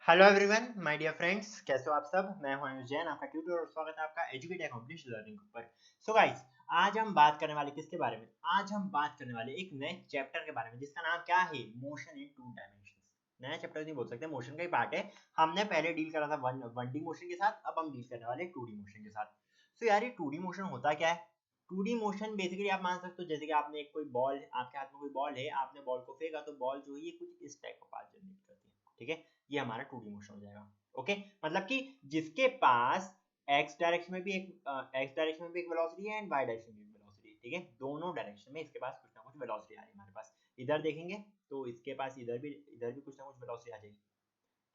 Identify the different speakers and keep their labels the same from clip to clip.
Speaker 1: Hello everyone my dear friends, कैसे हो आप सब। मैं हूं आयुष जैन, आपका ट्यूटर और स्वागत है आपका एजुकेट अकम्प्लिश लर्निंग पर। सो गाइस, आज हम बात करने वाले किसके बारे में। आज हम बात करने वाले एक नए चैप्टर के बारे में जिसका नाम क्या है, मोशन इन टू डायमेंशंस। नया चैप्टर नहीं बोल सकते, मोशन का ही पार्ट है। हमने पहले डील करा था वन डी मोशन के साथ, अब हम डील करने वाले 2D मोशन के साथ। सो यार, ये 2D मोशन होता क्या है। 2D मोशन बेसिकली आप मान सकते हो जैसे कि आपने एक कोई बॉल, आपके हाथ में कोई बॉल है, आपने बॉल को फेंका तो बॉल जो है ये कुछ इस टाइप का पाथ जनरेट करती है। ठीक है, ये हमारा 2D मोशन हो जाएगा। ओके, मतलब कि जिसके पास x डायरेक्शन में भी एक वेलोसिटी है एंड y डायरेक्शन में भी वेलोसिटी है। ठीक है, दोनों डायरेक्शन में इसके पास कुछ ना कुछ वेलोसिटी आ रही है हमारे पास। इधर देखेंगे तो इसके पास इधर भी कुछ ना कुछ वेलोसिटी आ जाएगी।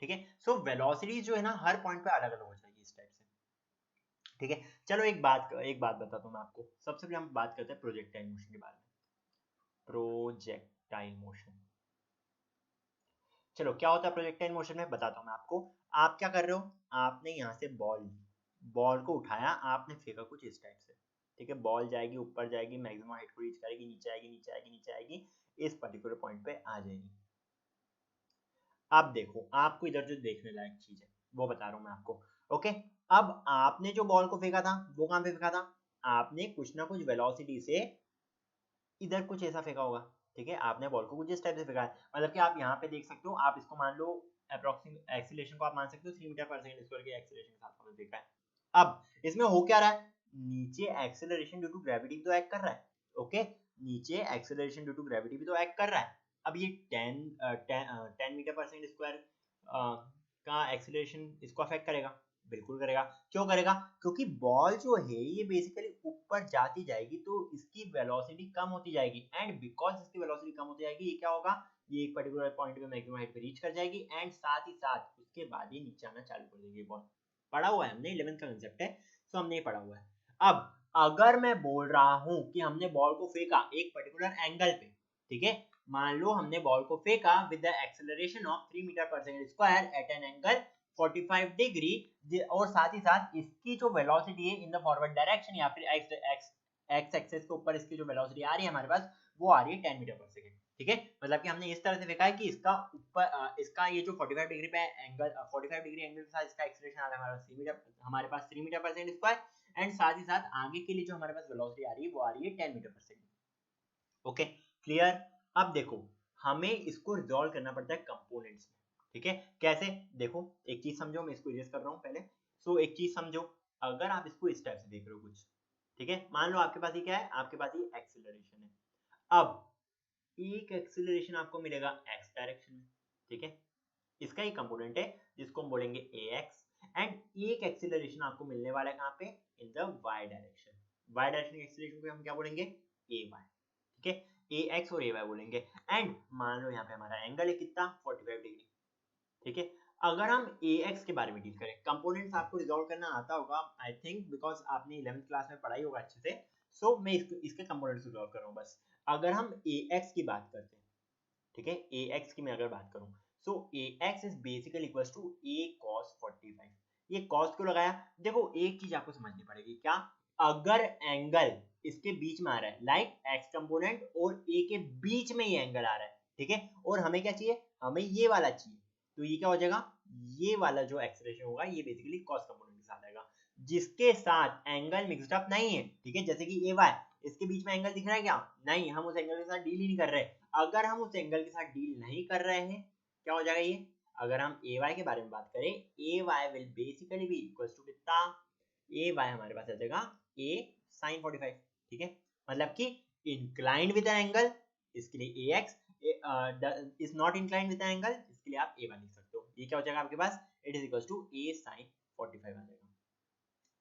Speaker 1: ठीक है, सो वेलोसिटी जो है ना हर पॉइंट पे अलग अलग हो जाएगी इस टाइप से। ठीक है, चलो एक बात बताता हूँ मैं आपको। सबसे पहले हम बात करते हैं प्रोजेक्टाइल मोशन के बारे में। प्रोजेक्टाइल मोशन, चलो क्या होता है प्रोजेक्टाइल मोशन में बताता हूँ मैं आपको। आप क्या कर रहे हो, आपने यहाँ से बॉल को उठाया, आपने फेंका कुछ इस टाइप से। ठीक है, बॉल जाएगी ऊपर, जाएगी मैक्सिमम हाइट को रीच करेगी, नीचे आएगी, नीचे आएगी, नीचे आएगी, इस पर्टिकुलर पॉइंट पे आ जाएगी। अब देखो, आपको इधर जो देखने लायक चीज है वो बता रहा हूँ मैं आपको। ओके, अब आपने जो बॉल को फेंका था वो कहाँ पे फेंका था, आपने कुछ ना कुछ वेलोसिटी से इधर कुछ ऐसा फेंका होगा। ठीक है, आपने बॉल को कुछ इस टाइप से फेंका है, मतलब कि आप यहाँ पे देख सकते हो। आप इसको मान लो अप्रोक्सीमेट एक्सीलरेशन को आप मान सकते हो 3 मीटर पर सेकंड स्क्वायर के एक्सीलरेशन के साथ हमने फेंका है। अब इसमें हो क्या रहा है, नीचे एक्सीलरेशन ड्यू टू ग्रेविटी भी तो एक्ट कर रहा है। ओके, नीचे एक्सीलरेशन ड्यू टू ग्रेविटी भी तो एक्ट कर रहा है। अब ये 10 मीटर पर सेकंड स्क्वायर का एक्सीलरेशन इसको अफेक्ट करेगा, बिल्कुल करेगा। क्यों करेगा, क्योंकि बॉल जो है ये बेसिकली ऊपर जाती जाएगी तो इसकी वेलोसिटी कम होती जाएगी, एंड बिकॉज इसकी वेलोसिटी कम होती जाएगी, ये क्या होगा, ये एक पर्टिकुलर पॉइंट पे मैक्सिमम हाइट पे रीच कर जाएगी, एंड साथ ही साथ उसके बाद ये नीचे आना चालू कर देगी बॉल। पढ़ा हुआ है हमने, 11th का कंसेप्ट है, तो हमने ये पढ़ा हुआ है। अब अगर मैं बोल रहा हूं कि हमने बॉल को फेंका एक पर्टिकुलर एंगल पे, ठीक है, मान लो हमने बॉल को फेंका with the acceleration of 3 metre per second square at an angle 45 degree, और साथ ही साथ इसकी जो वेलोसिटी है इन द फॉरवर्ड डायरेक्शन या फिर एक्स एक्सेस के ऊपर इसकी जो वेलोसिटी आ रही है हमारे पास, वो आ रही है 10 मीटर पर सेकंड। ठीक है, मतलब कि हमने इस तरह से देखा है कि इसका ऊपर इसका ये जो 45 डिग्री पे एंगल, 45 डिग्री एंगल के साथ इसका एक्सेलरेशन आ रहा है हमारे पास 3 metre per second square, and साथ ही साथ आगे के लिए जो हमारे पास वेलोसिटी आ रही है वो आ रही है 10 metre per second. Okay, clear. अब देखो, हमें इसको रिजॉल्व करना पड़ता है कंपोनेंट्स में। ठीक है, कैसे, देखो एक चीज समझो, मैं इसको इरेज कर रहा हूँ पहले। सो एक चीज समझो, अगर आप इसको इस टाइप से देख रहे हो कुछ, ठीक है, मान लो आपके पास ये क्या है, आपके पास ये एक्सीलरेशन है। अब एक एक्सीलरेशन आपको मिलेगा एक्स डायरेक्शन में। ठीक है, इसका ही कंपोनेंट है जिसको हम बोलेंगे ax, एंड एक एक्सीलरेशन आपको मिलने वाला है कहाँ पे, in the y direction. y direction acceleration को हम क्या बोलेंगे, ay। ठीक है, ax और ay बोलेंगे, एंड मान लो यहाँ पे हमारा एंगल है कितना, 45 डिग्री। ठीक है, अगर हम ax के बारे में डील करें, कंपोनेंट्स आपको रिजॉल्व करना आता होगा आई थिंक, बिकॉज आपने 11th क्लास में पढ़ाई होगा अच्छे से। सो मैं इसके कंपोनेंट्स रिजॉल्व कर रहा हूँ बस। अगर हम ax की बात करते हैं, ठीक है, ax की मैं अगर बात करूं, so ax is basically equals to a cos 45। ये cos क्यों लगाया, देखो एक चीज आपको समझनी पड़ेगी, क्या, अगर एंगल इसके बीच में आ रहा है, लाइक x कंपोनेंट और a के बीच में ये एंगल आ रहा है, ठीक है, और हमें क्या चाहिए, हमें ये वाला चाहिए, तो ये क्या हो जाएगा, ये वाला जो एक्सप्रेशन होगा ये बेसिकली cos कंपोनेंट के साथ आएगा, जिसके साथ एंगल मिक्स्ड अप नहीं है। ठीक है, जैसे कि ay, इसके बीच में एंगल दिख रहा है क्या, नहीं, हम उस एंगल के साथ डील ही नहीं कर रहे। अगर हम उस एंगल के साथ डील नहीं कर रहे हैं, क्या हो जाएगा ये, अगर हम ay के बारे में बात करें, ay will basically be equals to कितना, ay हमारे पास आ जाएगा a sin 45। ठीक है, मतलब कि इंक्लाइंड विद एन एंगल, इसके लिए ax is not inclined with an angle, इसके लिए आप ay लिख सकते हो। ये क्या हो जाएगा आपके पास, it is equals to a sin 45 आ जाएगा।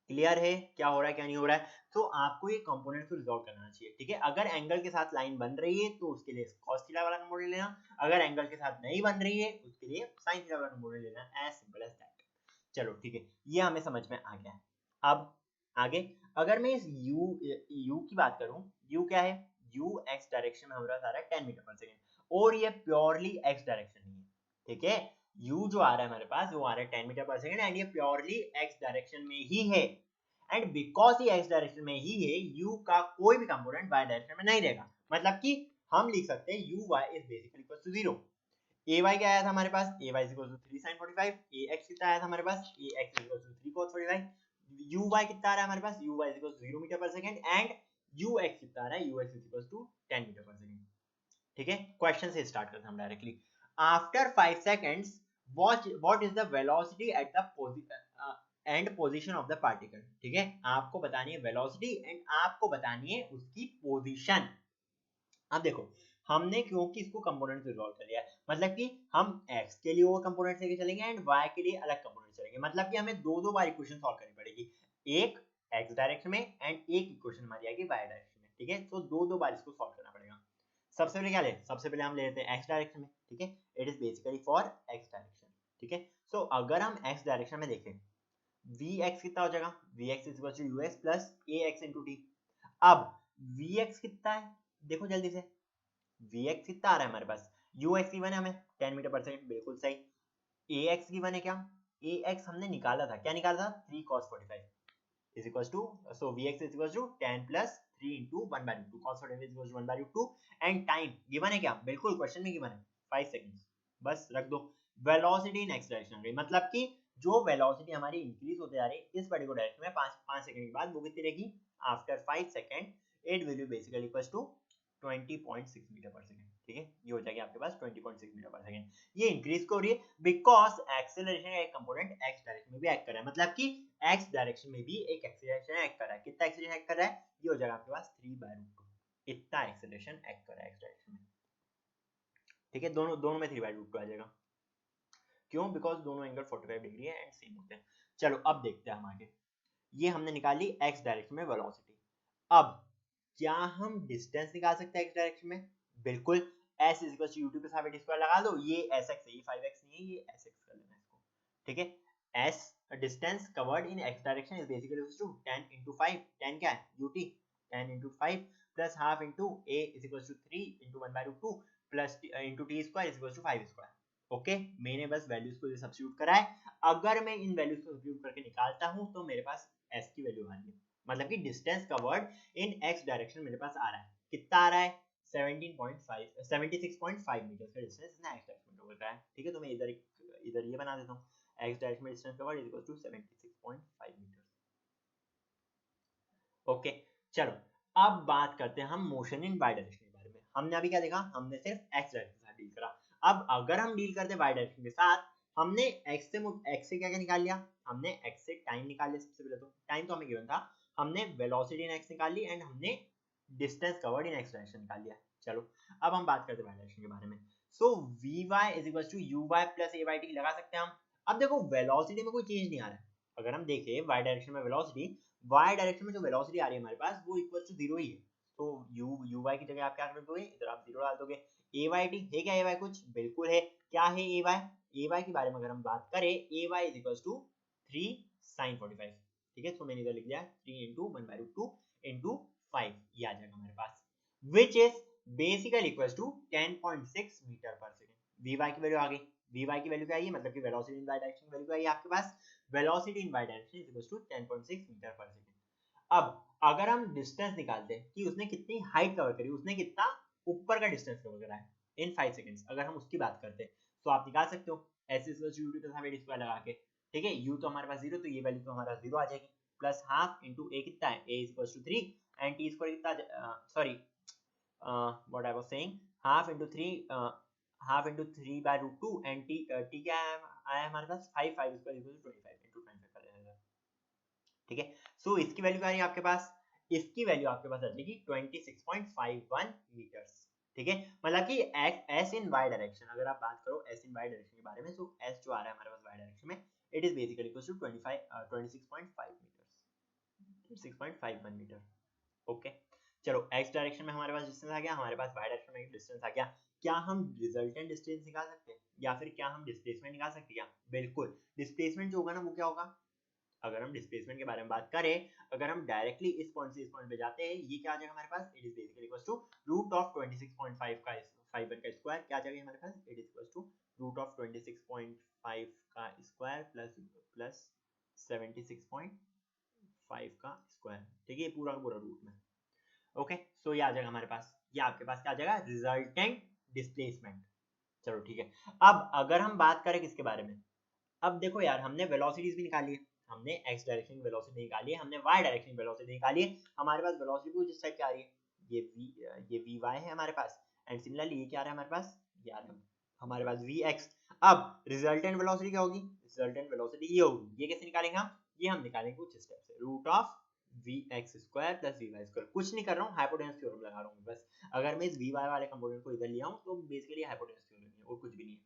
Speaker 1: क्लियर है क्या हो रहा है क्या नहीं हो रहा है। तो आपको ये कंपोनेंट को रिजॉल्व करना चाहिए। ठीक है, अगर एंगल के साथ लाइन बन रही है तो उसके लिए cos थीटा वाला कंपोनेंट लेना, अगर एंगल के साथ नहीं बन रही है उसके लिए sin थीटा वाला कंपोनेंट लेना, एज सिंपल एज दैट। चलो ठीक है, ये हमें समझ में आ गया है। अब आगे, अगर मैं इस u की बात करूं, u क्या है, u x डायरेक्शन में हमारे पास आ रहा है 10 मीटर पर सेकंड, और ये प्योरली x डायरेक्शन नहीं है। ठीक है, u जो आ रहा है हमारे पास वो आ रहा है 10 मीटर पर सेकंड, एंड ये प्योरली x डायरेक्शन में ही है, एंड बिकॉज ये x डायरेक्शन में ही है, u का कोई भी कंपोनेंट y डायरेक्शन में नहीं रहेगा, मतलब कि हम लिख सकते हैं u y is basically equal to 0। A Y क्या आया था हमारे पास, A Y equal to 3 sin 45, A X कितना आया था हमारे पास, A X equal to 3 cos 45, U Y कितना आ रहा है हमारे पास, U Y equal to 0 metre per second and U X कितना आ रहा है, U X equal to 10 metre per second. ठीक है, क्वेश्चन से स्टार्ट करते हैं हम directly. After 5 seconds what is the velocity at the end position of the particle. ठीक है, आपको बतानी है वेलोसिटी एंड आपको बतानी है उसकी पोजीशन। अब देखो, हमने क्योंकि इसको कंपोनेंट से रिजॉल्व कर लिया है, मतलब कि हम x के लिए वो कंपोनेंट लेके चलेंगे एंड y के लिए अलग कंपोनेंट चलेंगे, मतलब कि हमें दो बार इक्वेशन सॉल्व करनी पड़ेगी, एक x डायरेक्शन में एंड एक इक्वेशन हमारी आएगी y डायरेक्शन में। ठीक है, तो दो बार इसको सॉल्व करना पड़ेगा। सबसे पहले क्या ले, सबसे पहले हम ले लेते हैं x डायरेक्शन में। ठीक है, it is basically for x direction. ठीक है, सो अगर हम x डायरेक्शन में देखें, vx कितना हो जाएगा, vx is equal to ux plus ax into t। अब vx कितना है, देखो जल्दी से, vx कितना आ रहा है हमारे पास, ux गिवन है हमें 10 मीटर पर सेकंड, बिल्कुल सही। ax गिवन है क्या, ax हमने निकाला था, क्या निकाला था, 3 cos 45 is equal to, so vx is equal to 10 plus 3 into 1 by root 2 cos 45 is equal to 1 by root 2 and time given है क्या, बिल्कुल क्वेश्चन में गिवन है 5 सेकंड्स, बस रख दो। वेलोसिटी इन एक्स डायरेक्शन, मतलब कि जो वेलोसिटी हमारी इंक्रीज होते जा रही है इस पर्टिकुलर डायरेक्शन में 5 सेकंड के बाद, वो कितनी रहेगी, after 5 second it will be basically equal to 20.6 metre per second. ठीक है, ये हो जाएगा आपके पास 20.6 मीटर पर सेकंड। ये इंक्रीज हो रही है बिकॉज एक्सेलरेशन का एक कंपोनेंट एक्स डायरेक्शन में भी एक्ट कर रहा है, मतलब कि एक्स डायरेक्शन में भी एक एक्सेलरेशन एक्ट कर रहा है। कितना एक्सेलरेशन एक्ट कर रहा है, ये हो जाएगा आपके पास 3/√2, इतना एक्सेलरेशन एक्ट कर रहा है एक्स डायरेक्शन में। ठीक है, दोनों में 3/√2 आ जाएगा, क्यों, बिकॉज दोनों एंगल 45 डिग्री है एंड सेम होते हैं। चलो अब देखते हैं हम आगे, ये हमने निकाली एक्स डायरेक्शन में वेलोसिटी। अब क्या हम डिस्टेंस निकाल सकते हैं एक्स डायरेक्शन में, बिल्कुल, s is equal to u2 पे 5 लगा दो, ये sx है, ये 5x नहीं है, ये sx कर लेना इसको। ठीक है, s distance covered in x direction is basically equal to 10 into 5, 10 क्या है, ut, 10 into 5 plus half into a is equal to 3 into 1/√2 plus into t square is equal to 5 square. Okay, मैंने बस values को substitute करा है। अगर मैं इन values को सब्स्टिट्यूट करके निकालता हूं तो मेरे पास s की वैल्यू आ रही है, मतलब कि distance covered in x direction मेरे पास आ रहा है, कितना आ रहा है, 76.5 मीटर का डिस्टेंस इसने x डायरेक्शन में कवर करा है। ठीक है, तो मैं इधर ये बना देता हूं, x डायरेक्शन में distance covered is equal to 76.5 metre. Okay, चलो अब बात करते हैं हम मोशन इन y डायरेक्शन के बारे में। हमने अभी क्या देखा, हमने सिर्फ x डायरेक्शन के साथ डील करा। अब अगर हम डील करते y डायरेक्शन के साथ, हमने x से क्या क्या निकाल लिया, हमने x से टाइम निकाल लिया। सबसे पहले तो टाइम तो हमें गिवन था, हमने वेलोसिटी इन x निकाल ली एंड हमने distance covered in x direction निकाल लिया। चलो अब हम बात करते हैं y डायरेक्शन के बारे में। So vy is equal to uy plus a/t लगा सकते हैं हम। अब देखो वेलोसिटी में कोई चेंज नहीं आ रहा है, अगर हम देखें y डायरेक्शन में वेलोसिटी, y डायरेक्शन में जो वेलोसिटी आ रही है हमारे पास वो इक्वल टू 0 ही है, तो u y की जगह आप क्या कर दोगे, इधर आप 0 डाल दोगे। a/t है क्या, a y कुछ, बिल्कुल है, क्या है a y के बारे में अगर हम बात करें, a y is equal to 3 sin 45। ठीक है, तो मैंने इधर लिख दिया 3 into 1/√2 into 5, ये आ जाएगा हमारे पास, which is basically equals to 10.6 metre per second. vy की वैल्यू आ गई, vy की वैल्यू क्या आई, मतलब कि वेलोसिटी इन y डायरेक्शन की वैल्यू आई आपके पास, velocity in y direction is equal to 10.6 metre per second. अब अगर हम डिस्टेंस निकालते हैं कि उसने कितनी हाइट कवर करी, उसने कितना ऊपर का डिस्टेंस कवर करा है इन 5 सेकंड्स, अगर हम उसकी बात करते हैं तो आप निकाल सकते हो s is equal to u2 तथा वेट स्क्वायर लगा के। ठीक है, u तो हमारे पास 0, तो ये वैल्यू तो हमारा 0 आ जाएगी, प्लस हाफ इनटू a कितना है, a is equal to 3 and t square कितना, sorry what I was saying, half into 3 3/√2 and t क्या आया हमारे पास 5 स्क्वायर इक्वल टू 25 into 25 कर देना। ठीक है, सो इसकी वैल्यू क्या आ रही है आपके पास, इसकी वैल्यू आपके पास आ जाएगी 26.51 मीटर्स। ठीक है, मतलब कि s इन y डायरेक्शन, अगर आप बात करो s इन y डायरेक्शन के बारे में, तो s जो आ रहा है हमारे पास y डायरेक्शन में, it is basically equal to 26.5 metres, 6.51 metre. Okay, चलो x डायरेक्शन में हमारे पास डिस्टेंस आ गया, हमारे पास y डायरेक्शन में डिस्टेंस आ गया। क्या हम रिजल्टेंट डिस्टेंस निकाल सकते हैं या फिर क्या हम डिस्प्लेसमेंट निकाल सकते हैं, बिल्कुल, डिस्प्लेसमेंट जो होगा ना वो क्या होगा, अगर हम डिस्प्लेसमेंट के बारे में बात करें, अगर हम डायरेक्टली इस पॉइंट से इस पॉइंट पे जाते हैं, ये क्या आ जाएगा हमारे पास, it is basically equal to root of 26.5 का 5 का स्क्वायर, क्या आ जाएगा हमारे पास, it is equal to root of 26.5 का स्क्वायर प्लस 76.5 का स्क्वायर। ठीक है, पूरा का पूरा रूट में। ओके, सो ये आ जाएगा हमारे पास, ये आपके पास क्या आ जाएगा, रिजल्टेंट डिस्प्लेसमेंट। चलो ठीक है। अब अगर हम बात करें किसके बारे में, अब देखो यार, हमने वेलोसिटीज भी निकाली है, हमने एक्स डायरेक्शन की वेलोसिटी निकाली है, हमने वाई डायरेक्शन की वेलोसिटी निकाली है, हमारे पास वेलोसिटी कुछ इस टाइप की आ रही है, ये वी वाई है हमारे पास, एंड सिमिलरली ये क्या आ रहा है हमारे पास, ये आ रहा है हमारे पास वी एक्स। अब रिजल्टेंट वेलोसिटी क्या होगी, रिजल्टेंट वेलोसिटी ये होगी, ये कैसे निकालेंगे हम, ये हम निकालेंगे कुछ इस टाइप से, root of V X square plus V Y square. कुछ नहीं कर रहा हूँ, हाइपोटेन्यूस थ्योरम लगा रहा हूँ बस। अगर मैं इस वी वाई वाले कंपोनेंट को इधर लिया हूँ तो बेसिकली हाइपोटेन्यूस थ्योरम है और कुछ भी नहीं है,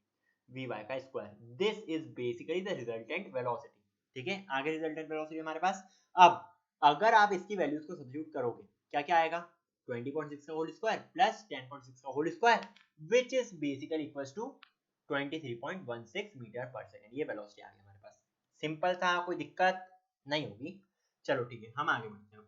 Speaker 1: वी वाई का square. This is basically the resultant velocity. ठीक है, आगे रिजल्टेंट वेलोसिटी हमारे पास। अब अगर आप इसकी वैल्यूज को सब्स्टिट्यूट करोगे, क्या क्या आएगा, 20.6 का होल स्क्वायर प्लस 10.6 का whole square, which is basically equals to 23.16 metre per second. ये वेलोसिटी आ गई हमारे पास। सिंपल था, कोई दिक्कत नहीं होगी। चलो ठीक है, हम आगे बढ़ते हैं।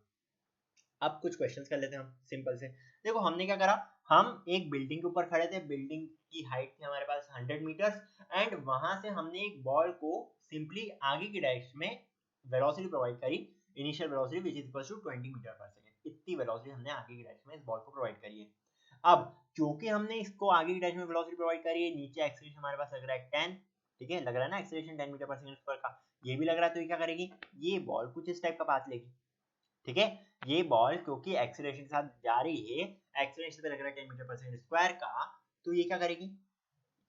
Speaker 1: अब कुछ क्वेश्चंस कर लेते हैं हम सिंपल से। देखो हमने क्या करा, हम एक बिल्डिंग के ऊपर खड़े थे, बिल्डिंग की हाइट थी हमारे पास 100 मीटर्स, एंड वहां से हमने एक बॉल को सिंपली आगे की डायरेक्शन में वेलोसिटी प्रोवाइड करी, initial velocity which is equal to 20 metre per second. इतनी वेलोसिटी हमने आगे की डायरेक्शन में इस बॉल को प्रोवाइड करी है। अब क्योंकि हमने इसको आगे की डायरेक्शन में वेलोसिटी प्रोवाइड करी है, नीचे एक्सीलरेशन हमारे पास लग रहा है 10, ठीक है, लग रहा है ना acceleration 10 metre per second square का, ये भी लग रहा है, तो ये क्या करेगी, ये बॉल कुछ इस टाइप का पाथ लेगी। ठीक है, ये बॉल क्योंकि एक्सीलरेशन के साथ जा रही है, एक्सीलरेशन पे लग रहा है 10 मीटर पर सेकंड स्क्वायर का, तो ये क्या करेगी,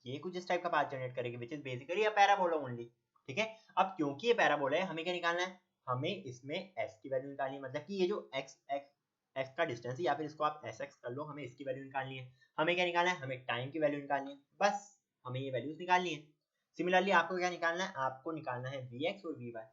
Speaker 1: ये कुछ इस टाइप का पाथ जनरेट करेगी, विच is basically a parabola only. ठीक है, अब क्योंकि ये पैराबोला है, हमें क्या निकालना है, हमें इसमें s की वैल्यू निकालनी है, मतलब कि ये जो x का डिस्टेंस है, या फिर इसको आप sx कर लो, हमें इसकी वैल्यू निकालनी है। हमें क्या निकालना है, हमें टाइम की वैल्यू निकालनी है, बस हमें ये वैल्यूज निकालनी है। सिमिलरली आपको क्या निकालना है, आपको निकालना है vx और vy,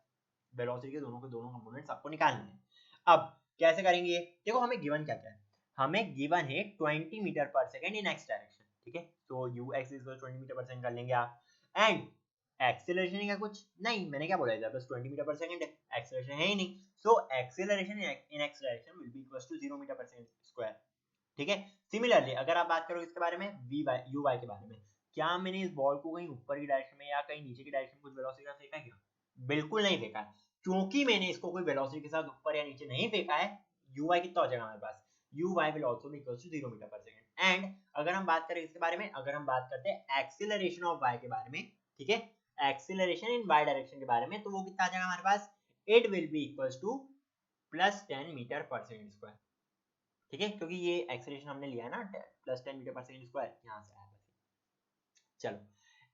Speaker 1: वेलोसिटी के दोनों कंपोनेंट्स आपको निकालने हैं। अब कैसे करेंगे ये, देखो हमें गिवन क्या क्या है, हमें गिवन है 20 metre per second in X direction. ठीक है, तो ux is 20 metre per second कर लेंगे आप, एंड एक्सीलरेशन का कुछ नहीं, मैंने क्या बोला था, बस 20 मीटर पर सेकंड है, एक्सीलरेशन है ही नहीं, so acceleration in X direction will be equal to 0 metre per second square. ठीक है, सिमिलरली अगर आप बात करो इसके बारे में, वी वाई यू वाई के बारे में, क्या मैंने इस बॉल को कहीं ऊपर की डायरेक्शन में या कहीं नीचे की डायरेक्शन में कुछ वेलोसिटी का फेंका क्या, बिल्कुल नहीं फेंका है, क्योंकि मैंने इसको कोई वेलोसिटी के साथ ऊपर या नीचे नहीं फेंका है। यू वाई कितना हो जाएगा हमारे पास, U Y will also be equal to 0 metre per second. And अगर हम बात करें इसके बारे में, अगर हम बात करते हैं एक्सीलरेशन ऑफ वाई के बारे में, ठीक है, एक्सीलरेशन इन वाई डायरेक्शन के बारे में, तो वो कितना आ जाएगा हमारे पास, it will be equal to plus 10 metre per second square. ठीक है, क्योंकि ये एक्सीलरेशन हमने लिया है ना, plus 10 metre per second square, यहाँ से आया बस। चलो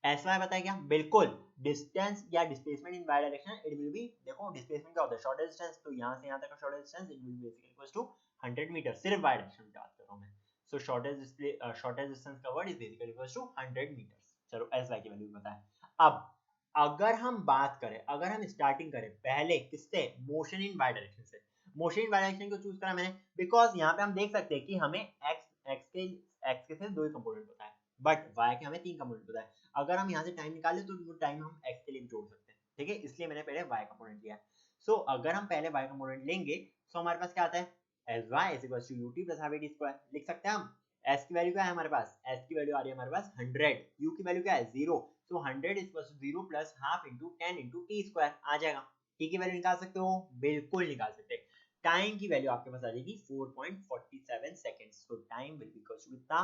Speaker 1: ऐसा है, बताया क्या, बिल्कुल डिस्टेंस या displacement in Y direction, it will be, देखो डिस्प्लेसमेंट क्या होता है, शॉर्टेस्ट डिस्टेंस, तो यहाँ से यहाँ तक का shortest distance, it will be basically equals to 100 metre, सिर्फ वाई डायरेक्शन की बात कर रहा हूं मैं। So shortest distance covered is basically equals to 100 metre. चलो एस वाई की वैल्यू बताएं। अब अगर हम बात करें, अगर हम स्टार्टिंग करें पहले किससे, मोशन इन वाई डायरेक्शन से, मोशन इन वाई डायरेक्शन को चूज करा मैंने, बिकॉज यहाँ पे हम देख सकते हैं कि हमें एक्स के सिर्फ दो ही कंपोनेंट होता है, बट वाई के हमें तीन कंपोनेंट होता है। अगर हम यहाँ से टाइम निकाले तो वो टाइम हम एक्स के लिए भी जोड़ सकते हैं। ठीक है, इसलिए मैंने पहले वाई कंपोनेंट लिया है। सो अगर हम पहले वाई कंपोनेंट लेंगे तो हमारे पास क्या आता है, S Y is equal to U T plus half A T square, लिख सकते हैं हम। एस की वैल्यू क्या है हमारे पास, एस की वैल्यू आ रही है हमारे पास 100, यू की वैल्यू क्या है 0, so 100 is equal to 0 plus half into 10 into T square आ जाएगा। टी की वैल्यू निकाल सकते हो, बिल्कुल निकाल सकते हैं। टाइम की वैल्यू आपके पास आ जाएगी 4.47 सेकंड्स, तो time will be equal to कितना,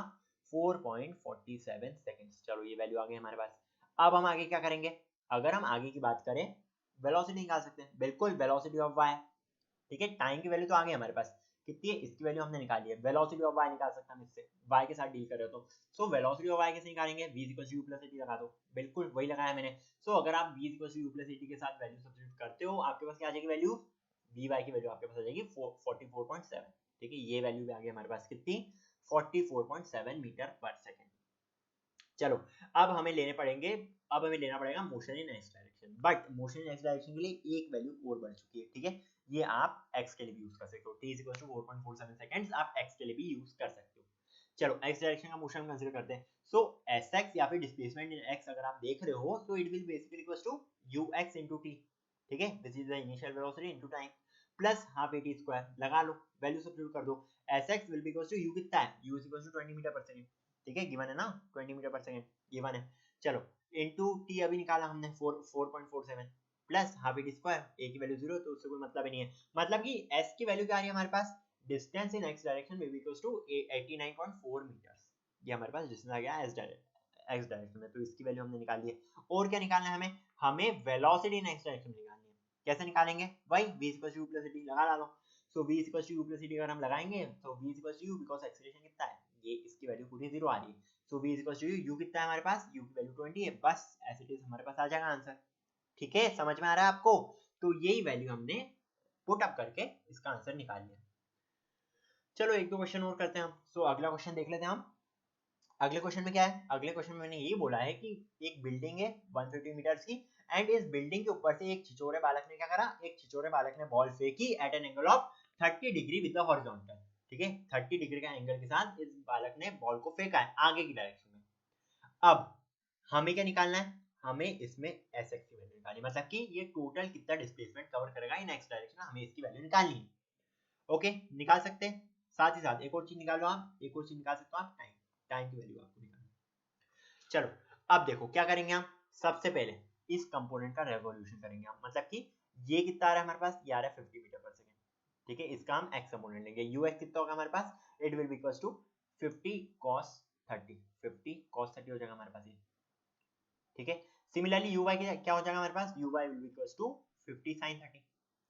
Speaker 1: 4.47 सेकंड्स। चलो ये वैल्यू आ गई हमारे पास। अब हम आगे क्या करेंगे, अगर हम आगे की बात करें, वेलोसिटी निकाल सकते हैं, बिल्कुल वेलोसिटी ऑफ वाई। ठीक है, टाइम की वैल्यू तो आ गई हमारे पास, कितनी है, इसकी वैल्यू हमने निकाली है, वेलोसिटी ऑफ वाई निकाल सकते हैं हम इससे, वाई के साथ डील कर रहे हो तो। सो वेलोसिटी ऑफ वाई कैसे निकालेंगे, v इक्वल टू u प्लस at लगा दो, बिल्कुल वही लगाया मैंने। सो अगर आप v इक्वल टू u प्लस at के साथ वैल्यू सब्स्टिट्यूट करते हो, आपके पास क्या आ जाएगी वैल्यू, vy की वैल्यू आपके पास आ जाएगी 44.7। ठीक है, ये वैल्यू भी आ गई हमारे पास, कितनी, 44.7 मीटर पर सेकंड। चलो अब हमें लेने पड़ेंगे, अब हमें लेना पड़ेगा motion in X direction, but motion in X direction के लिए एक वैल्यू और बढ़ चुकी है। ठीक है, ये आप x के लिए भी यूज कर सकते हो, t इक्वल टू 4.47 सेकंड्स आप x के लिए भी यूज कर सकते हो। चलो x डायरेक्शन का मोशन कंसीडर करते हैं। सो sx या फिर डिस्प्लेसमेंट इन x अगर आप देख रहे हो, तो it will basically equals to ux into t। ठीक है, this is the initial velocity into time plus half at square, लगा लो वैल्यू सब्स्टिट्यूट कर दो। sx will be equals to u कितना है, u is equals to 20 metre per second. ठीक है, गिवन है ना 20 मीटर पर सेकंड, गिवन है। चलो इनटू t अभी निकाला हमने 4.47 plus half at square, a की वैल्यू 0, तो उससे कोई मतलब ही नहीं है, मतलब कि s की वैल्यू क्या आ रही है हमारे पास, distance in x direction will be equals to 89.4 metres. ये हमारे पास डिस्टेंस आ गया s एक्स डायरेक्शन में, तो इसकी वैल्यू हमने निकाल ली है। और क्या निकालना है हमें वेलोसिटी इन एक्स डायरेक्शन में निकालनी है। कैसे निकालेंगे, वही v = u + c लगा डालो। सो v = u + c अगर हम लगाएंगे तो v = u, बिकॉज एक्सीलरेशन कितना है, ये इसकी वैल्यू पूरी 0 आ रही है। सो v = u कितना है हमारे पास, u की वैल्यू 20 है, बस एज इट इज हमारे पास आ जाएगा आंसर। ठीक है, समझ में आ रहा है आपको। तो यही वैल्यू हमने पुट अप करके इसका आंसर निकाल लिया। चलो एक दो क्वेश्चन और करते हैं हम। सो अगला क्वेश्चन देख लेते हैं हम। अगले क्वेश्चन में क्या है, अगले क्वेश्चन में मैंने ये बोला है कि एक बिल्डिंग है 150 मीटर्स की, एंड इस बिल्डिंग के ऊपर से एक छिछोरे बालक ने क्या करा, एक छिछोरे बालक ने बॉल फेंकी at an angle of 30 degree with the horizontal. ठीक है, 30 डिग्री का एंगल के साथ इस बालक ने बॉल को फेंका है आगे की डायरेक्शन में। अब हमें क्या निकालना है, हमें इसमें एस एक्स की वैल्यू निकालनी है, मतलब कि ये टोटल कितना डिस्प्लेसमेंट कवर करेगा इन एक्स डायरेक्शन, हमें इसकी वैल्यू निकालनी है। ओके, निकाल सकते हैं। साथ ही साथ एक और चीज निकालो आप, एक और चीज निकाल सकते हो आप, टाइम, टाइम की वैल्यू आपको निकालनी है। चलो अब देखो क्या करेंगे हम, सबसे पहले इस कंपोनेंट का रेवोल्यूशन करेंगे हम, मतलब कि ये कितना आ रहा है हमारे पास, ये आ रहा है 50 मीटर पर सेकंड। ठीक है, इसका हम एक्स कंपोनेंट लेंगे, ux कितना होगा हमारे पास, it will be equals to 50 cos 30, 50 cos 30 हो जाएगा हमारे पास ये। ठीक है, सिमिलरली uy क्या हो जाएगा हमारे पास, uy will be equals to 50 sin 30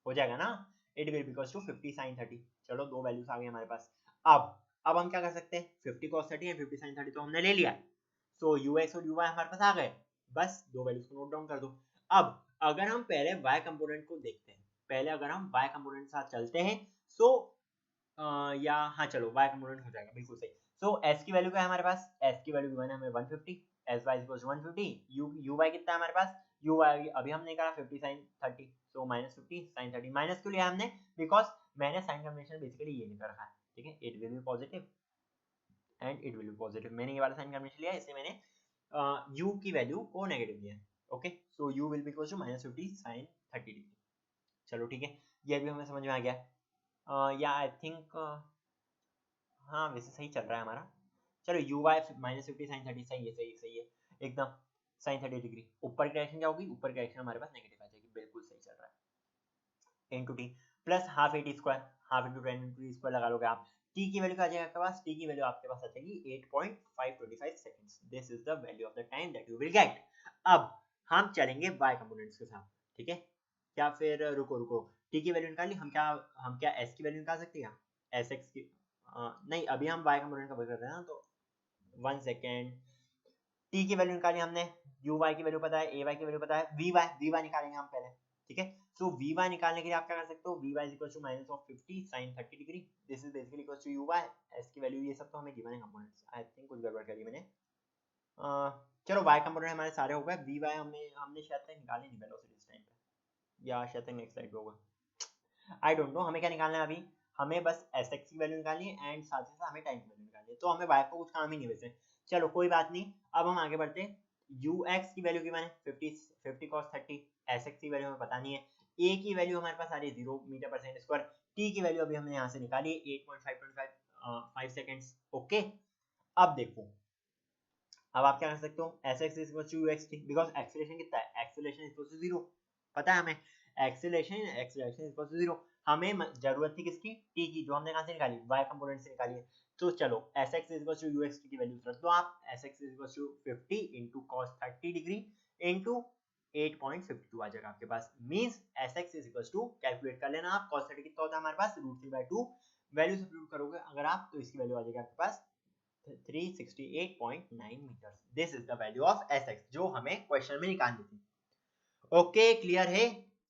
Speaker 1: हो जाएगा ना, it will be equals to 50 sin 30। चलो दो वैल्यूज आ गई हमारे पास। अब हम क्या कर सकते हैं, 50 cos 30 है 50 sin 30 तो हमने ले लिया, सो ux और uy हमारे पास आ गए, बस दो वैल्यूज को नोट डाउन कर दो। अब अगर हम पहले y कंपोनेंट को देखते हैं, पहले अगर हम y कंपोनेंट के साथ चलते हैं, सो या हाँ चलो y कंपोनेंट हो जाएगा, बिल्कुल सही। सो s की वैल्यू क्या है हमारे पास, s की वैल्यू गिवन है हमें 150, sy = 150, uy कितना है हमारे पास, uy अभी हमने निकाला 50 sin 30, सो -50 sin 30, माइनस क्यों लिया हमने, बिकॉज मैंने साइन कन्वेंशन बेसिकली ये निकाल रखा है। ठीक है, it will B positive and it will B positive, मैंने ये वाला साइन कन्वेंशन लिया, इसलिए मैंने u की वैल्यू को नेगेटिव लिया। Okay, so u will be equal to -50 sin 30 degree. चलो ठीक है, ये भी हमें समझ में आ गया। या आई थिंक हाँ वैसे सही चल रहा है हमारा। चलो uy -50 sin 30 सही है, सही है एकदम, sin 30 डिग्री। ऊपर की डायरेक्शन क्या होगी, ऊपर की डायरेक्शन हमारे पास नेगेटिव आ जाएगी, बिल्कुल सही चल रहा है। Into T plus half A T square, half into 10 into T square लगा लोगे आप, टी की वैल्यू क्या आ जाएगा आपके पास, टी की वैल्यू आपके पास आ जाएगी 8.525 seconds. This is the value of the time that you will get. अब हम चलेंगे y कंपोनेंट्स के साथ। ठीक है, क्या फिर रुको टी की वैल्यू निकाल ली, हम क्या s की वैल्यू निकाल सकते हैं, एस एक्स की नहीं, अभी हम y कंपोनेंट का बात कर रहे हैं ना, तो 1 सेकेंड, t की वैल्यू निकाली हमने, uy की वैल्यू पता है, ay की वैल्यू पता है, vy निकालेंगे हम पहले। ठीक है, सो vy निकालने के लिए आप क्या कर सकते हो, vy = -50 sin 30 degree, this is basically equals to uy, s की वैल्यू ये सब तो हमें गिवन है कंपोनेंट्स। आई थिंक कुछ गड़बड़ करी मैंने। चलो y कंपोनेंट हमारे सारे हो गए, vy हमने शायद तक निकाले नहीं वेलोसिटी इस टाइम पे, या शायद तक नेक्स्ट स्लाइड पे होगा, आई डोंट नो। हमें क्या निकालना है अभी, हमें बस एस एक्स की वैल्यू निकालनी है एंड साथ ही साथ हमें टाइम की वैल्यू निकालनी है, तो हमें y को कुछ काम ही नहीं वैसे। चलो कोई बात नहीं, अब हम आगे बढ़ते हैं। ux की वैल्यू की मैंने 50 cos 30, sx की वैल्यू हमें पता नहीं है, a की वैल्यू हमारे पास आ रही है 0 metre per second square, t की वैल्यू अभी हमने यहाँ से निकाली है 8.525 सेकंड्स। ओके, अब देखो, अब आप क्या कर सकते हो, sx = uxt, बिकॉज एक्सीलरेशन कितना है, एक्सीलरेशन = 0 पता है हमें, एक्सीलरेशन = 0। हमें जरूरत थी किसकी, t की, जो हमने कहां से निकाली, y कंपोनेंट से निकाली है। तो चलो sx = uxt की वैल्यू रख दो आप, sx = 50 into cos 30 degree into 8.52 आ जाएगा आपके पास, मींस sx = कैलकुलेट कर लेना आप, cos 30 कितना होता है हमारे पास, √3/2, वैल्यू सब्स्टिट्यूट करोगे अगर आप, तो इसकी वैल्यू आ जाएगी आपके पास 368.9 metre. This is the value of sx जो हमें क्वेश्चन में निकालनी थी। ओके, क्लियर है।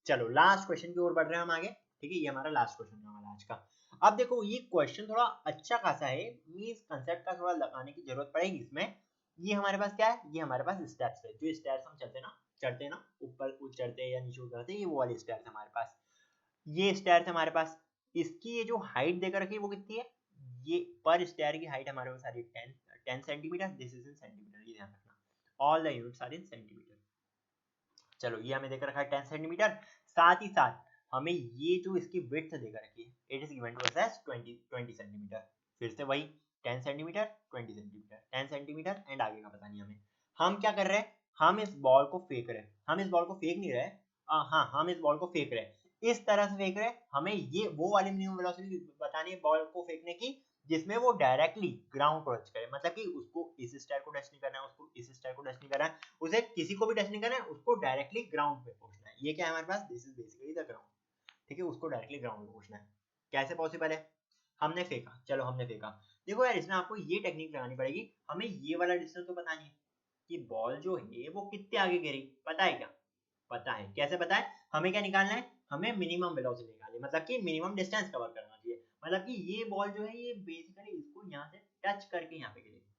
Speaker 1: चलो लास्ट क्वेश्चन की ओर बढ़ रहे हैं हम आगे। ठीक है, ये हमारा लास्ट क्वेश्चन है हमारा आज का। अब देखो ये क्वेश्चन थोड़ा अच्छा खासा है, मींस कंसेप्ट का थोड़ा लगाने की जरूरत पड़ेगी इसमें। ये हमारे पास क्या है, ये हमारे पास स्टेप्स है, जो स्टेप्स हम चढ़ते ना, ऊपर चढ़ते या नीचे उतरते, ये वो वाली स्टेप्स हमारे पास, ये स्टेयर्स हमारे पास, इसकी ये जो हाइट देकर रखी है वो कितनी है, ये पर स्टेयर की हाइट हमारे पास आ रही है 10 centimetre, this is in centimetre, ये ध्यान रखना, all the units are in centimetre. चलो ये हमें देकर रखा है 10 सेंटीमीटर, साथ ही साथ हमें ये जो इसकी विड्थ देकर रखी है, it is given to us as 20 centimetre, फिर से वही 10 सेंटीमीटर 20 सेंटीमीटर 10 सेंटीमीटर एंड आगे का पता नहीं हमें। हम क्या कर रहे हैं, हम इस बॉल को फेंक रहे हैं, हम इस बॉल को फेंक नहीं रहे, हाँ हम इस बॉल को फेंक रहे हैं, इस तरह से फेंक रहे हैं, हमें ये वो वाली मिनिमम वेलोसिटी बतानी है बॉल को फेंकने की, जिसमें वो डायरेक्टली ग्राउंड को टच करे, मतलब कि उसको इस स्टार को टच नहीं करना है, उसको इस स्टार को टच नहीं करना है, उसे किसी को भी टच नहीं करना है, उसको डायरेक्टली ग्राउंड पे पहुंचना है। ये क्या है हमारे पास, this is basically the ground, ठीक है, उसको डायरेक्टली ग्राउंड पे पहुंचना है। कैसे पॉसिबल है, हमने फेंका, चलो हमने फेंका, देखो यार इसमें आपको ये टेक्निक लगानी पड़ेगी, हमें ये वाला डिस्टेंस तो पता नहीं है कि बॉल जो है वो कितने आगे गिरी, पता है क्या, पता है, कैसे पता है, हमें क्या निकालना है, हमें मिनिमम वेलोसिटी निकालनी है, मतलब कि मिनिमम डिस्टेंस कवर करना चाहिए, मतलब कि ये बॉल जो है ये बेसिकली इसको यहाँ से टच करके यहाँ पे गिरेगी,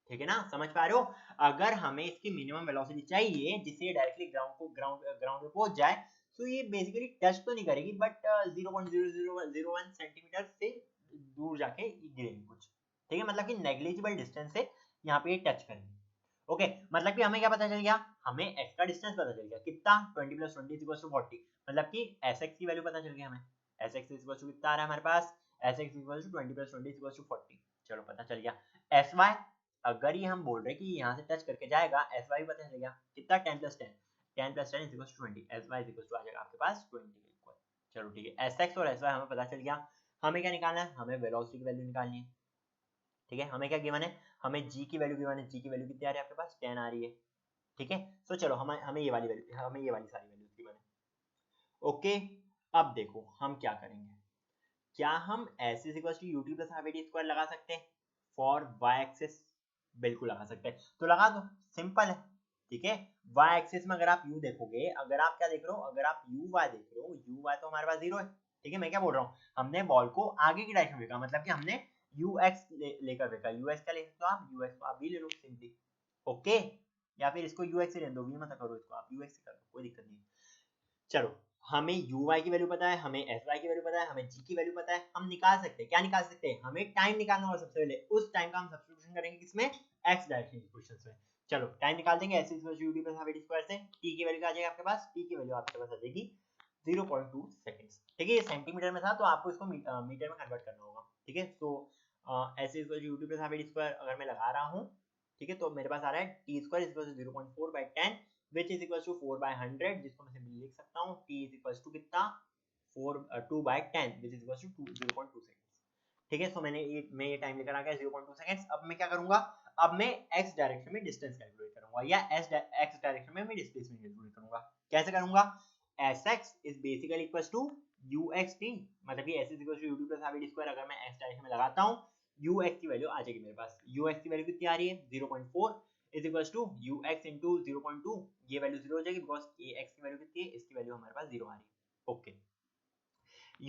Speaker 1: ठीक है ना, समझ पा रहे हो, अगर हमें इसकी मिनिमम वेलोसिटी चाहिए जिससे ये डायरेक्टली ग्राउंड पे पहुंच जाए, तो ये बेसिकली टच तो नहीं करेगी बट 0.0001 सेंटीमीटर से दूर जाके गिरेगी कुछ, ठीक है, मतलब कि नेग्लिजिबल डिस्टेंस से यहाँ पे ये टच करेंगे। ओके, मतलब कि हमें क्या पता चल गया, हमें x का डिस्टेंस पता चल गया कितना, 20 + 20 = 40, मतलब कि sx की वैल्यू पता चल गई हमें, sx कितना आ रहा है हमारे पास, sx 20 + 20 = 40, चलो पता चल गया। sy, अगर ये हम बोल रहे हैं कि यहाँ से टच करके जाएगा, sy पता चल गया कितना, 10 + 10, 10 + 10 = 20, sy आ जाएगा आपके पास 20 के इक्वल। चलो ठीक है, sx और sy हमें पता चल गया, हमें क्या निकालना है, हमें वेलोसिटी की वैल्यू निकालनी है, ठीक है, हमें क्या गिवन है, हमें g की वैल्यू गिवन है, g की वैल्यू कितनी आ रही है आपके पास, 10 आ रही है, ठीक है, तो चलो हमें ये वाली वैल्यू, हमें ये वाली सारी वैल्यूज गिवन है। ओके, अब देखो हम क्या करेंगे, क्या हम s = ut + half ad² लगा सकते हैं फॉर y एक्सिस, बिल्कुल लगा सकते हैं, तो लगा दो, सिंपल है, ठीक है, y एक्सिस में अगर आप u देखोगे, अगर आप क्या देख रहे हो, अगर आप uy देख रहे हो, uy तो हमारे पास 0 है, ठीक है, मैं क्या बोल रहा हूँ, हमने बॉल को आगे की डायरेक्शन में फेंका, मतलब कि हमने ux लेकर फेंका, ux क्या ले सकते हो आप, ux तो आप भी ले लो सिंपली, ओके, या फिर इसको ux से ले दो, v मत करो इसको, आप ux से कर दो, कोई दिक्कत नहीं। चलो, हमें uy की वैल्यू पता है, हमें sy की वैल्यू पता है, हमें g की वैल्यू पता है, हम निकाल सकते हैं, क्या निकाल सकते हैं, हमें टाइम निकालना होगा सबसे पहले, उस टाइम का हम सब्स्टिट्यूशन करेंगे किसमें, x डायरेक्शन इक्वेशंस में। चलो टाइम निकाल देंगे, s = ut + half ad² से, t की वैल्यू क्या आ जाएगी आपके पास, t की वैल्यू आपके पास आ जाएगी 0.2 सेकंड्स, ठीक है, ये सेंटीमीटर में था तो आपको इसको मीटर में कन्वर्ट करना होगा, ठीक है, तो s = ut + half ad² अगर मैं लगा रहा हूँ, ठीक है, तो मेरे पास आ रहा है t² = 0.4/10 which is equals to 4/100, जिसको मैं सिंपली लिख सकता हूँ t is equals to कितना 2/10 which is equals to 0.2 seconds, ठीक है, सो मैं ये टाइम लेकर आ गया 0.2 सेकंड्स। अब मैं क्या करूंगा, अब मैं x डायरेक्शन में डिस्टेंस कैलकुलेट करूंगा या x डायरेक्शन में मैं डिस्प्लेसमेंट कैलकुलेट करूंगा, कैसे करूंगा, sx is basically equals to uxt, मतलब कि s is equals to ut + half ad², अगर मैं x डायरेक्शन में लगाता हूँ ux की वैल्यू आ जाएगी मेरे पास, ux की वैल्यू कितनी आ रही है 0.4 is equals to ux into 0.2, ये वैल्यू 0 हो जाएगी बिकॉज ax की वैल्यू कितनी है, इसकी वैल्यू हमारे पास 0 आ रही है, ओके,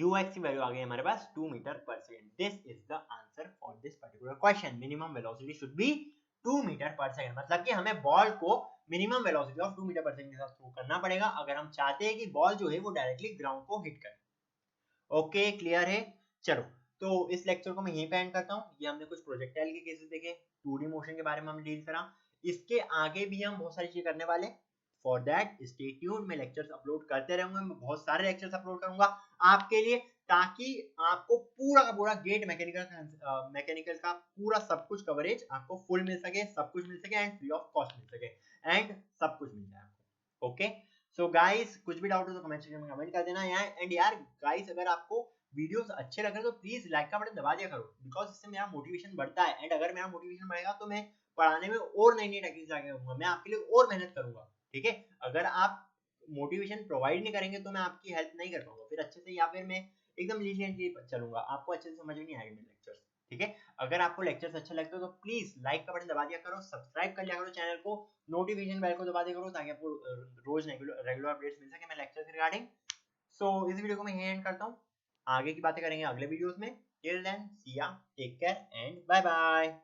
Speaker 1: ux की वैल्यू आ गई हमारे पास 2 metre per second, this is the answer for this particular question, minimum velocity should be 2 metre per second, मतलब कि हमें बॉल को minimum velocity of 2 metre per second के साथ थ्रो करना पड़ेगा अगर हम चाहते हैं कि बॉल जो है वो डायरेक्टली ग्राउंड को हिट करे, ओके क्लियर है, चलो तो इस लेक्चर को मैं यहीं पे एंड करता हूँ, ये हमने कुछ प्रोजेक्टाइल के केसेस देखे, 2D मोशन के बारे में हम डील करा, इसके आगे भी हम बहुत सारी चीजें करने वाले, फॉर दैट स्टे ट्यून्ड, मैं लेक्चर्स अपलोड करते रहूंगा, मैं बहुत सारे लेक्चर्स अपलोड करूंगा आपके लिए, ताकि आपको पूरा का पूरा गेट मैकेनिकल का पूरा सब कुछ कवरेज आपको फुल मिल सके, सब कुछ मिल सके एंड फ्री ऑफ कॉस्ट मिल सके एंड सब कुछ मिल जाए आपको, ओके, सो गाइस कुछ भी डाउट हो तो कमेंट सेक्शन में कमेंट कर देना यार, एंड यार गाइस अगर आपको वीडियोस अच्छे लग रहे तो प्लीज लाइक का बटन दबा दिया करो, बिकॉज इससे मेरा मोटिवेशन बढ़ता है, एंड अगर मेरा मोटिवेशन बढ़ेगा तो मैं पढ़ाने में और नई नई टेक्निक्स आगे करूंगा, मैं आपके लिए और मेहनत करूंगा, ठीक है, अगर आप मोटिवेशन प्रोवाइड नहीं करेंगे तो मैं आपकी हेल्प नहीं कर पाऊंगा फिर अच्छे से, या फिर मैं एकदम लीनियंटली चलूंगा, आपको अच्छे से समझ में नहीं आएगा मेरे लेक्चर्स, ठीक है, अगर आपको लेक्चर्स अच्छे लगते हो तो प्लीज लाइक का बटन दबा दिया करो, सब्सक्राइब कर लिया करो चैनल को, नोटिफिकेशन बेल को दबा दिया करो ताकि आपको रोज रेगुलर अपडेट्स मिल सके मैं लेक्चर्स रिगार्डिंग, सो इस वीडियो को मैं यहीं एंड करता हूँ, आगे की बातें करेंगे अगले वीडियोस में, till then see ya, take care and bye bye.